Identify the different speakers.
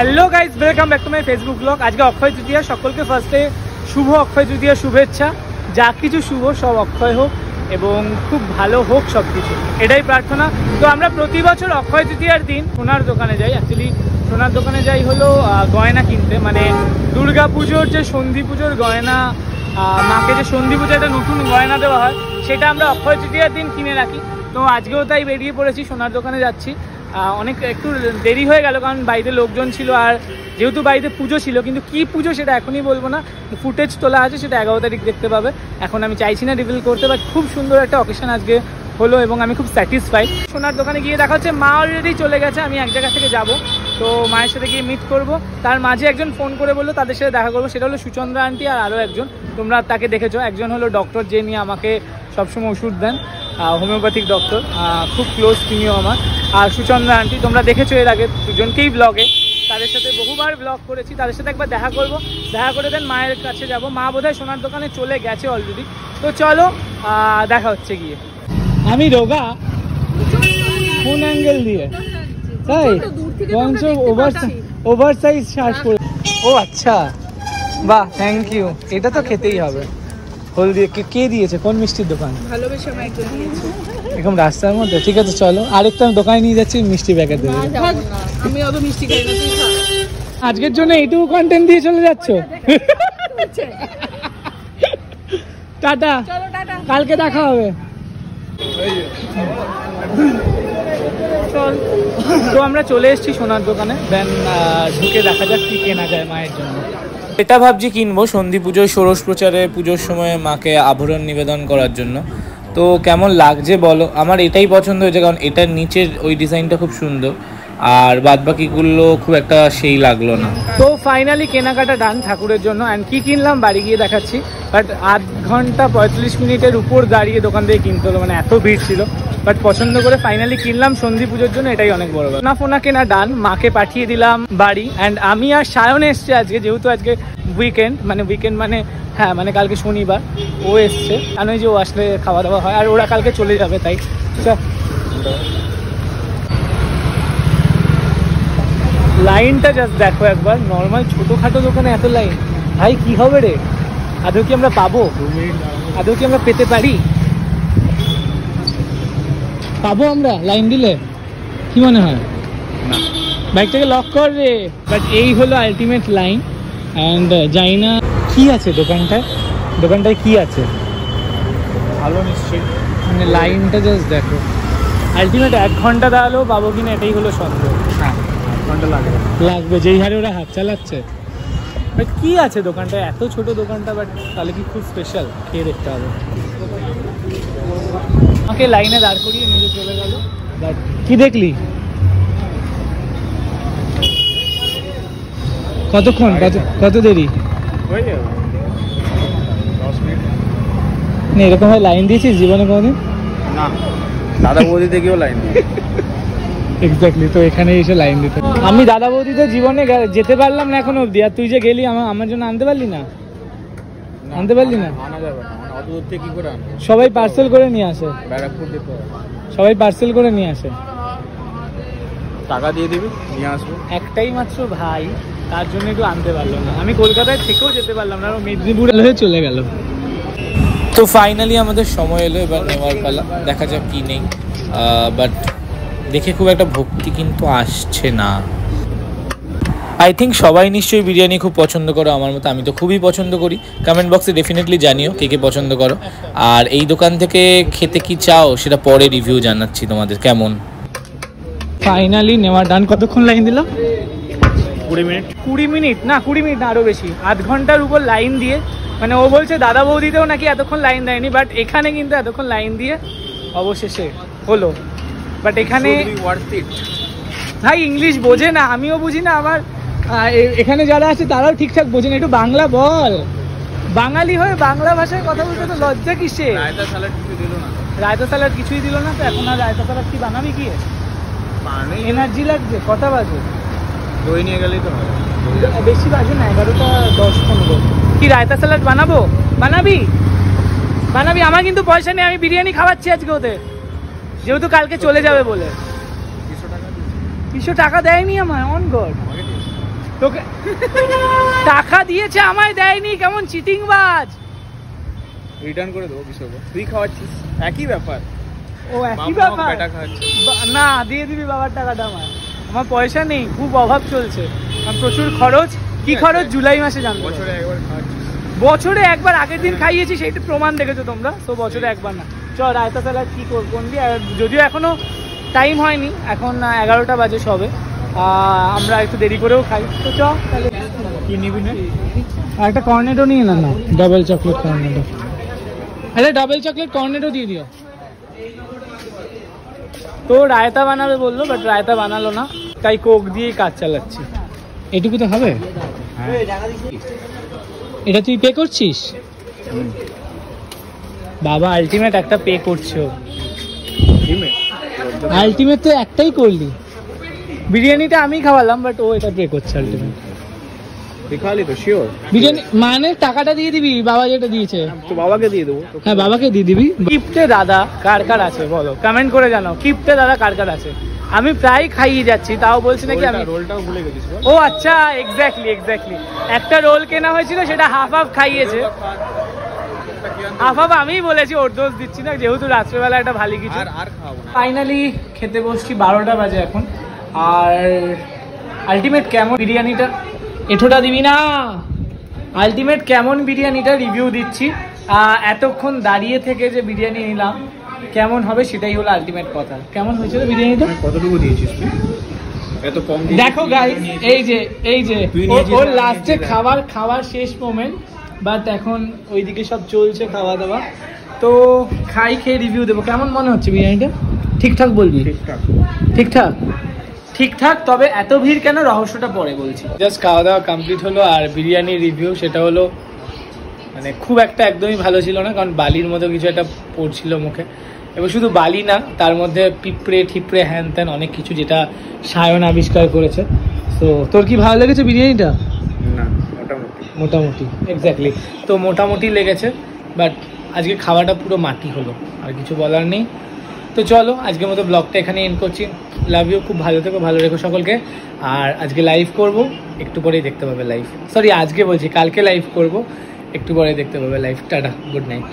Speaker 1: Hello guys, welcome back to my Facebook blog. আজকে অক্ষয় তৃতীয়া, সকলকে ফার্স্টে শুভ অক্ষয় তৃতীয়া শুভেচ্ছা। যা কিছু শুভ সব অক্ষয় হোক এবং খুব ভালো হোক সব কিছু, এটাই প্রার্থনা। তো আমরা প্রতি বছর অক্ষয় তৃতীয়ার দিন সোনার দোকানে যাই। অ্যাকচুয়ালি সোনার দোকানে যাই হলো গয়না কিনতে, মানে দুর্গা পুজোর যে সন্ধি পুজোর গয়না, মাকে যে সন্ধি পুজোর একটা নতুন গয়না দেওয়া হয়, সেটা আমরা অক্ষয় তৃতীয়ার দিন কিনে রাখি। তো আজকেও তাই বেরিয়ে পড়েছি, সোনার দোকানে যাচ্ছি। একটু দেরি হয়ে গেল কারণ বাড়িতে লোকজন ছিল, আর যেহেতু বাড়িতে পুজো ছিল, কিন্তু কি পুজো সেটা এখনই বলবো না, ফুটেজ তোলা আছে, সেটা 11 তারিখ দেখতে পাবে। এখন আমি চাইছি না রিভিল করতে, বাট খুব সুন্দর একটা অকেশন আজকে হলো এবং আমি খুব স্যাটিসফাইড। সোনার দোকানে গিয়ে দেখা হচ্ছে মা অলরেডি চলে গেছে, আমি এক জায়গা থেকে যাব, তো মায়ের সাথে গিয়ে মিট করব। তার মাঝে একজন ফোন করে বললো তাদের সাথে দেখা করবো, সেটা হলো সুচন্দ্রা আন্টি আর আরও একজন, তোমরা তাকে দেখেছো। একজন হলো ডক্টর, যে নিয়ে আমাকে সবসময় ওষুধ দেন, হোমিওপ্যাথিক ডক্টর, খুব ক্লোজ তিনিও আমার। আর সুচন্দ্রা আন্টি তোমরা দেখেছো এর আগে দুজনকেই ব্লগে, তাদের সাথে বহুবার ব্লগ করেছি। তাদের সাথে একবার দেখা করব, দেখা করে দেন মায়ের কাছে যাব। মা বোধহয় সোনার দোকানে চলে গেছে অলরেডি। তো চলো দেখা হচ্ছে গিয়ে। আমি রোগা কোন অ্যাঙ্গেল দিয়ে, তাই বঞ্চ ওভার সাইজ শার্ট পরে। ও আচ্ছা, বাহ, থ্যাংক ইউ। এটা তো খেতেই হবে। হলদি কে দিয়েছে? কোন মিষ্টির দোকান?
Speaker 2: ভালোবেসে আমায় একজন দিয়েছে
Speaker 1: এরকম রাস্তার মধ্যে। ঠিক আছে চলো, আরেকটা দোকানে নিয়ে যাচ্ছি, মিষ্টি প্যাকেট দেবে।
Speaker 2: আমি অত মিষ্টি খাই না, তুই খা।
Speaker 1: আজকের জন্য এইটুকু কন্টেন্ট দিয়ে চলে যাচ্ছ? টাটা, কালকে দেখা হবে। চল, তো আমরা চলে এসেছি সোনার দোকানে। দেন ঢুকে দেখা যাক কি কেনা যায় মায়ের জন্য।
Speaker 3: এটা ভাবছি কিনবো সন্ধি পুজোয়, ষোড়শ প্রচারে পুজোর সময় মাকে আভরণ নিবেদন করার জন্য। তো কেমন লাগছে বলো? আমার এটাই পছন্দ হয়েছে, কারণ এটার নিচের ওই ডিজাইনটা খুব সুন্দর, আর বাদবাকিগুলো খুব একটা সেই লাগলো না।
Speaker 1: তো ফাইনালি কেনাকাটা ডান ঠাকুরের জন্য। অ্যান্ড কী কিনলাম বাড়ি গিয়ে দেখাচ্ছি, বাট আধ ঘন্টা 45 মিনিটের উপর দাঁড়িয়ে দোকান থেকে কিনতে হলো, মানে এত ভিড় ছিল। বাট পছন্দ করে ফাইনালি কিনলাম সন্ধি পুজোর জন্য, এটাই অনেক বড় কথা। ফোনা কেনা ডান, মাকে পাঠিয়ে দিলাম বাড়ি। অ্যান্ড আমি আর সায়ন এসছে আজকে, যেহেতু আজকে উইকেন্ড মানে হ্যাঁ, মানে কালকে শনিবার, ও এসছে। কারণ ওই যে ও আসলে খাওয়া দাওয়া হয়, আর ওরা কালকে চলে যাবে, তাই লাইনটা জাস্ট দেখো একবার। নর্মাল ছোটোখাটো দোকানে এত লাইন, ভাই কি হবে রে? আদৌ কি আমরা পাবো? আদৌ কি আমরা পেতে পারি? পাবো আমরা লাইন দিলে? কি মনে হয়? বাইকটাকে লক কর রে। বাট এই হলো আলটিমেট লাইন। অ্যান্ড জানি না কি আছে দোকানটায় কি আছে,
Speaker 3: ভালো নিশ্চয়ই,
Speaker 1: মানে লাইনটা জাস্ট দেখো। আলটিমেট 1 ঘন্টা দাঁড়ালেও পাবো কিনা এটাই হলো সন্দেহ।
Speaker 3: হ্যাঁ, 1 ঘন্টা
Speaker 1: লাগবে, যেই হারে ওরা হাত চালাচ্ছে। বাট কি আছে দোকানটা? এত ছোট দোকানটা, বাট তাহলে কি খুব স্পেশাল? খেয়ে দেখতে হবে। আমাকে লাইনে দাঁড় করিয়ে নিজে চলে গেল। বাট কি দেখলি? কতক্ষণ, কত দেরি? এরকম ভাবে লাইন দিয়েছিস জীবনে কোনোদিন?
Speaker 3: না, দাদা বৌদি থেকেও লাইন
Speaker 1: এক্স্যাক্টলি। তো এখানে এসে লাইন দিতে, আমি দাদা বৌদিতে জীবনে যেতে পারলাম না এখনো অব্দি। আর তুই যে গেলি আমার জন্য আনতে পারলি না? আনতে পারলি না?
Speaker 3: আনা যাবে না, অত দূর থেকে কি করে আনবে?
Speaker 1: সবাই পার্সেল করে নিয়ে আসে,
Speaker 3: ব্যারাকপুর যেতে হবে।
Speaker 1: সবাই পার্সেল করে নিয়ে আসে,
Speaker 3: টাকা দিয়ে দিবি, নিয়ে আসবো।
Speaker 1: একটাই মাত্র ভাই, তার জন্য একটু আনতে পারলো না। আমি কলকাতায় থেকেও যেতে পারলাম না, মেদিনীপুর হয়ে চলে গেল।
Speaker 3: তো ফাইনালি আমাদের সময় এলো এবার নেওয়ার পালা। দেখা যাক কি নেই, বাট দেখে খুব একটা ভক্তি কিন্তু আসছে না। আই থিঙ্ক সবাই নিশ্চয়ই বিরিয়ানি খুব পছন্দ করো আমার মতো। আমি তো খুবই পছন্দ করি। কমেন্ট বক্সে ডেফিনেটলি জানিও কে কে পছন্দ করো। আর এই দোকান থেকে খেতে কি চাও সেটা পরে রিভিউ জানাচ্ছি তোমাদের কেমন।
Speaker 1: ফাইনালি নেওয়ার ডান। কতক্ষণ লাইন দিলাম?
Speaker 3: 20 মিনিট।
Speaker 1: 20 মিনিট না, 20 মিনিট না, আরও বেশি। আধ ঘন্টার উপর লাইন দিয়ে, মানে ও বলছে দাদা বৌদিতেও নাকি এতক্ষণ লাইন দেয়নি, বাট এখানে কিন্তু এতক্ষণ লাইন দিয়ে অবশেষে হলো। বাট এখানে ভাই ইংলিশ বোঝে না, আমিও বুঝি না, আমার এখানে যারা আছে তারাও ঠিকঠাক বোঝে না। একটু বাংলা বল। বাঙালি হয়ে বাংলা ভাষায় কথা বলতে তো লজ্জা কিসে?
Speaker 3: রায়তা স্যালাড কিছু দিল না।
Speaker 1: রায়তা স্যালাড কিছুই দিল না, তো এখন আর রায়তা স্যালাড কি বানাবি? কি এনার্জি লাগছে? কটা বাজে?
Speaker 3: দই নিয়ে গেলেই তো হয়।
Speaker 1: বেশি বাজে না, 11টা 10-15। কি রায়তা স্যালাড বানাবি? আমার কিন্তু পয়সা নেই, আমি বিরিয়ানি খাওয়াচ্ছি আজকে ওদের, যেহেতু কালকে চলে যাবে বলে। 200 টাকা দেয়নি আমার, অন গড। তোকে টাকা দিয়েছে আমায় দেয়নি, কেমন চিটিং বাজ।
Speaker 4: রিটার্ন করে দেবো বিষয়, তুই খাওয়াচ্ছিস একই ব্যাপার।
Speaker 1: ও একই ব্যাপার না, দিয়ে দিবি বাবার টাকাটা। আমার পয়সা নেই, খুব অভাব চলছে, প্রচুর খরচ। কি খরচ জুলাই মাসে জানবো।
Speaker 4: বছরে একবার খাওয়াচ্ছিস?
Speaker 1: বছরে একবার, আগের দিন খাইয়েছি সেইটা প্রমাণ দেখেছো তোমরা, তো বছরে একবার না। চ রায়তা স্যালাড কি করবো, যদিও এখনো টাইম হয়নি, এখন 11টা বাজে সবে, আমরা একটু দেরি করেও খাই। তো চ তাহলে কি নিবি না, আর একটা কর্নেটো নিয়ে না, না ডাবল চকলেট কর্নেটো। আরে ডাবল চকলেট কর্নেটো দিয়ে দিও। তো রায়তা বানাবে বললো, বাট রায়তা বানালো না, তাই কোক দিয়েই কাজ চালাচ্ছি। এটুকু তো হবে। এটা তুই পে করছিস? বাবা আলটিমেট একটা পে করছো। আলটিমেট তো একটাই করলি, বিরিয়ানিটা আমি খাওয়ালাম, বাট ও এটা পে করছে আলটিমেট।
Speaker 4: দেখালি তো শিওর
Speaker 1: বিরিয়ানি মানে টাকাটা দিয়ে দিবি, বাবা যেটা দিয়েছে।
Speaker 4: তো বাবাকে দিয়ে দেবো।
Speaker 1: হ্যাঁ বাবাকে দিয়ে দিবি। কিপ্টে দাদা কার কার আছে বলো, কমেন্ট করে জানাও কিপ্টে দাদা কার কার আছে। আমি প্রায় খাইয়ে যাচ্ছি, তাও বলছি নাকি আমি
Speaker 4: রোলটাও ভুলে গেছিস।
Speaker 1: ও আচ্ছা, এক্স্যাক্টলি। একটা রোল কেনা হয়েছিল, সেটা হাফ হাফ খাইয়েছে। হাফ হাফ আমিই বলেছি, ওর দোষ দিচ্ছি না, যেহেতু রাত্রেবেলা একটা ভালো কিছু।
Speaker 4: আর খাওয়াবো না।
Speaker 1: ফাইনালি খেতে বসছি, 12টা বাজে এখন। আর আলটিমেট কেমন বিরিয়ানিটা, এঠোটা দিবি না, আলটিমেট কেমন বিরিয়ানিটা রিভিউ দিচ্ছি। এতক্ষণ দাঁড়িয়ে থেকে যে বিরিয়ানি নিলাম, কেমন হবে সেটাই হলো আলটিমেট কথা। কেমন হয়েছিল বিরিয়ানিটা?
Speaker 4: কতটুকু দিয়েছিস তুই? এত কম
Speaker 1: দেখো গাইস, এই যে ওর লাস্টে খাওয়ার শেষ মোমেন্ট, বাট এখন ওইদিকে সব চলছে খাওয়া দাওয়া। তো খেয়ে রিভিউ দেবো। কেমন মনে হচ্ছে বিরিয়ানিটা? ঠিকঠাক বলবি? ঠিকঠাক। তবে এত ভিড় কেন, রহস্যটা পরে বলছি। জাস্ট খাওয়া দাওয়া কমপ্লিট হলো, আর বিরিয়ানির রিভিউ সেটা হলো মানে খুব একটা একদমই ভালো ছিল না, কারণ বালির মতো কিছু একটা পড়ছিল মুখে। এবং শুধু বালি না, তার মধ্যে পিঁপড়ে ঠিপড়ে হ্যান ত্যান অনেক কিছু, যেটা সায়ন আবিষ্কার করেছে। তো তোর কি ভালো লেগেছে বিরিয়ানিটা?
Speaker 4: না,
Speaker 1: মোটামুটি এক্স্যাক্টলি। তো মোটামুটি লেগেছে, বাট আজকে খাওয়াটা পুরো মাটি হলো, আর কিছু বলার নেই। তো চলো আজকের মতো ব্লগটা এখানে এন্ড করছি। লাভ ইউ, খুব ভালো থেকো, ভালো রেখো সকলকে। আর আজকে লাইভ করব, একটু পরেই দেখতে পাবে লাইভ। সরি আজকে বলছি, কালকে লাইভ করব, একটু পরে দেখতে পাবে লাইভ। Tata, good night.